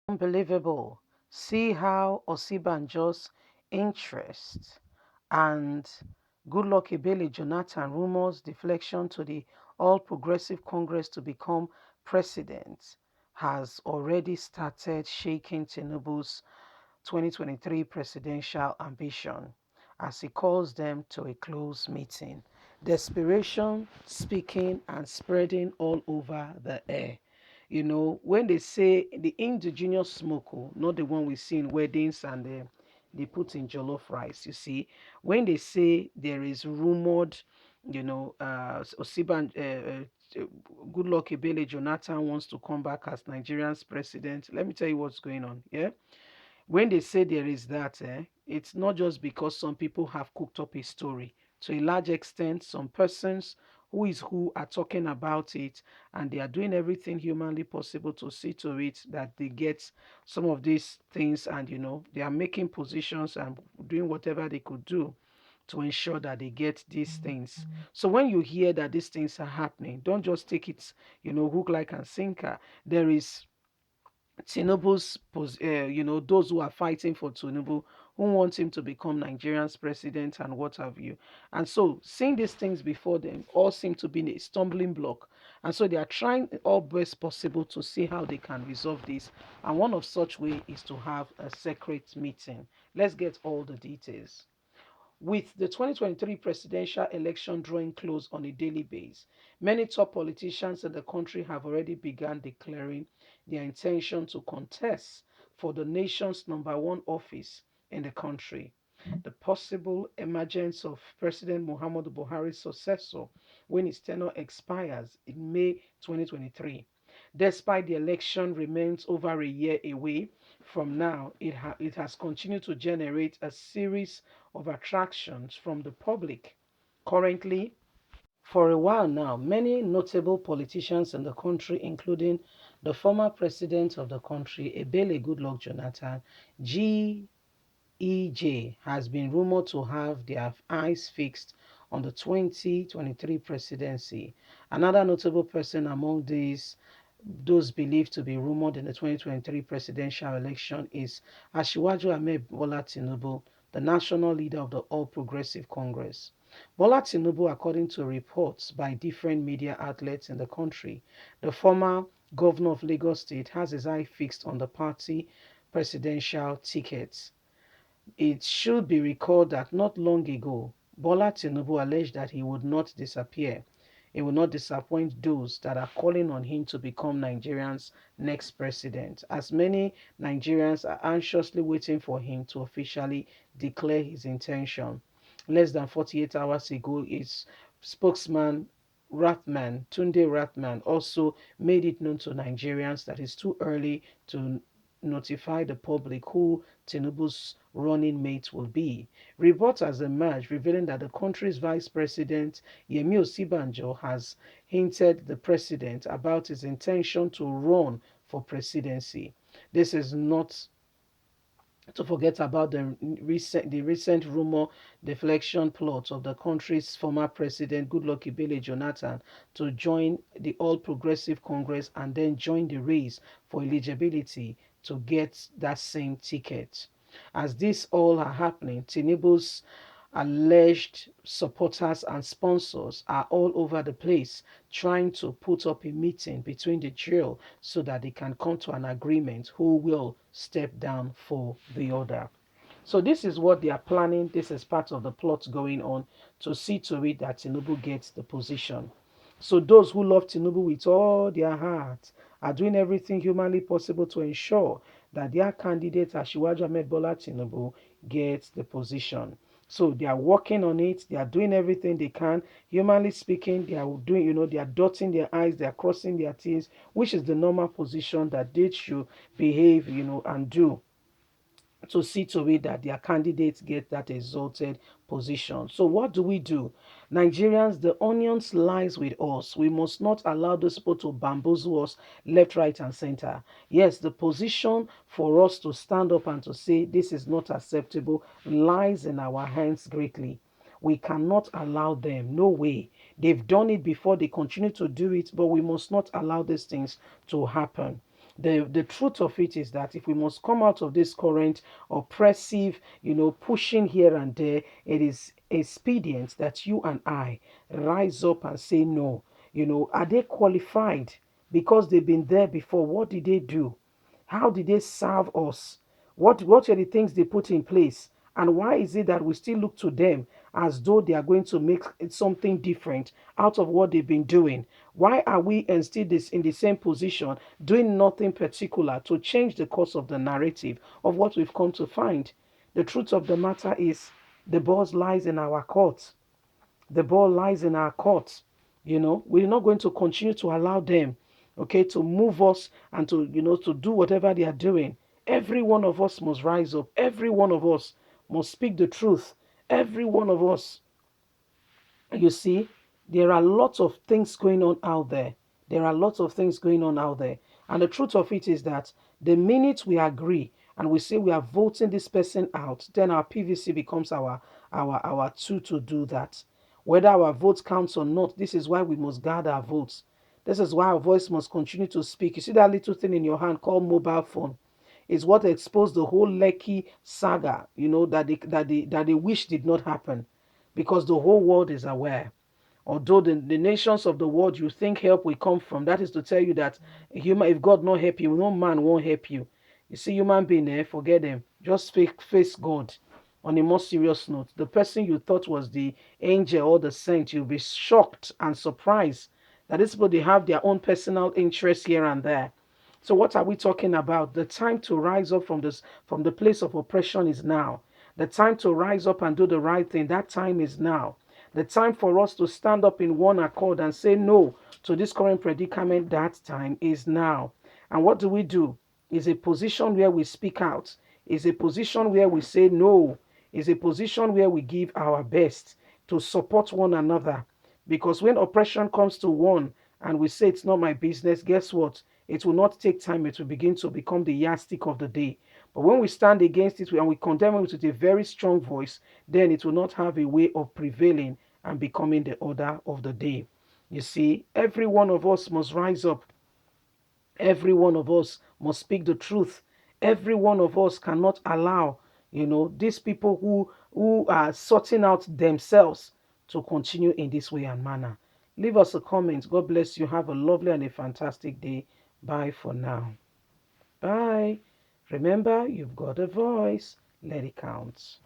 Unbelievable. See how Osinbajo's interest and Goodluck Ebele Jonathan rumors deflection to the All Progressive Congress to become president has already started shaking Tinubu's 2023 presidential ambition as he calls them to a close meeting. Desperation speaking and spreading all over the air. You know, when they say the indigenous smoke, oh, not the one we see in weddings and they put in jollof rice, you see, when they say there is rumored, Osiban, Goodluck Ebele Jonathan wants to come back as Nigerian's president, let me tell you what's going on. Yeah, when they say there is that, it's not just because some people have cooked up a story. To a large extent, some persons who are talking about it, and they are doing everything humanly possible to see to it that they get some of these things, and they are making positions and doing whatever they could do to ensure that they get these things. So when you hear that these things are happening, don't just take it, hook, like, and sinker. There is Tinubu's, those who are fighting for Tinubu, who want him to become Nigerian's president and what have you. And so, seeing these things before them all seem to be a stumbling block. And so, they are trying all best possible to see how they can resolve this. And one of such way is to have a secret meeting. Let's get all the details. With the 2023 presidential election drawing close on a daily basis, many top politicians in the country have already begun declaring their intention to contest for the nation's number one office in the country. The possible emergence of President Muhammadu Buhari's successor when his tenure expires in May 2023. Despite the election remains over a year away from now, it has continued to generate a series of attractions from the public. Currently, for a while now, many notable politicians in the country, including the former president of the country, Ebele Goodluck Jonathan, GEJ, has been rumored to have their eyes fixed on the 2023 presidency. Another notable person among those believed to be rumored in the 2023 presidential election is Asiwaju Ahmed Bola Tinubu, the national leader of the All Progressive Congress. Bola Tinubu, according to reports by different media outlets in the country, the former governor of Lagos State, has his eye fixed on the party presidential tickets. It should be recalled that not long ago, Bola Tinubu alleged that he would not disappear. He will not disappoint those that are calling on him to become Nigeria's next president, as many Nigerians are anxiously waiting for him to officially declare his intention. Less than 48 hours ago, his spokesman Tunde Rathman, also made it known to Nigerians that it's too early to notify the public who Tinubu's running mate will be. Reports has emerged revealing that the country's vice president, Yemi Osinbajo, has hinted the president about his intention to run for presidency. This is not to forget about the recent rumor deflection plot of the country's former president Goodluck Ebele Jonathan to join the All Progressive Congress and then join the race for eligibility to get that same ticket. As this all are happening, Tinubu's alleged supporters and sponsors are all over the place trying to put up a meeting between the trio so that they can come to an agreement who will step down for the other. So this is what they are planning. This is part of the plot going on to see to it that Tinubu gets the position. So those who love Tinubu with all their heart are doing everything humanly possible to ensure that their candidate Asiwaju Ahmed Bola Tinubu gets the position. So they are working on it. They are doing everything they can. Humanly speaking, they are doing, they are dotting their I's, they are crossing their T's, which is the normal position that they should behave, and do to see to it that their candidates get that exalted position. So what do we do? Nigerians, the onions lies with us. We must not allow those people to bamboozle us left, right, and center. Yes, the position for us to stand up and to say this is not acceptable lies in our hands greatly. We cannot allow them. No way. They've done it before. They continue to do it, but we must not allow these things to happen. The truth of it is that if we must come out of this current oppressive, pushing here and there, it is expedient that you and I rise up and say no. Are they qualified? Because they've been there before. What did they do? How did they serve us? What are the things they put in place? And why is it that we still look to them as though they are going to make something different out of what they've been doing? Why are we and still this in the same position, doing nothing particular to change the course of the narrative of what we've come to find? The truth of the matter is the ball lies in our court. The ball lies in our court. We're not going to continue to allow them, okay, to move us and to do whatever they are doing. Every one of us must rise up. Every one of us must speak the truth. Every one of us. You see, there are lots of things going on out there. There are lots of things going on out there. And the truth of it is that the minute we agree and we say we are voting this person out, then our PVC becomes our tool to do that. Whether our vote counts or not, this is why we must guard our votes. This is why our voice must continue to speak. You see that little thing in your hand called mobile phone? Is what exposed the whole Lekki saga, that they wish did not happen, because the whole world is aware. Although the nations of the world you think help will come from, that is to tell you that if God not help you, no man won't help you. You see, human being, forget them. Just face God. On a more serious note, the person you thought was the angel or the saint, you'll be shocked and surprised that these people, they have their own personal interests here and there. So what are we talking about? The time to rise up from the place of oppression is now. The time to rise up and do the right thing, that time is now. The time for us to stand up in one accord and say no to this current predicament, that time is now. And what do we do? Is a position where we speak out, is a position where we say no, is a position where we give our best to support one another. Because when oppression comes to one and we say it's not my business, guess what? It will not take time. It will begin to become the yardstick of the day. But when we stand against it and we condemn it with a very strong voice, then it will not have a way of prevailing and becoming the order of the day. You see, every one of us must rise up. Every one of us must speak the truth. Every one of us cannot allow, these people who are sorting out themselves to continue in this way and manner. Leave us a comment. God bless you. Have a lovely and a fantastic day. Bye for now. Bye. Remember, you've got a voice. Let it count.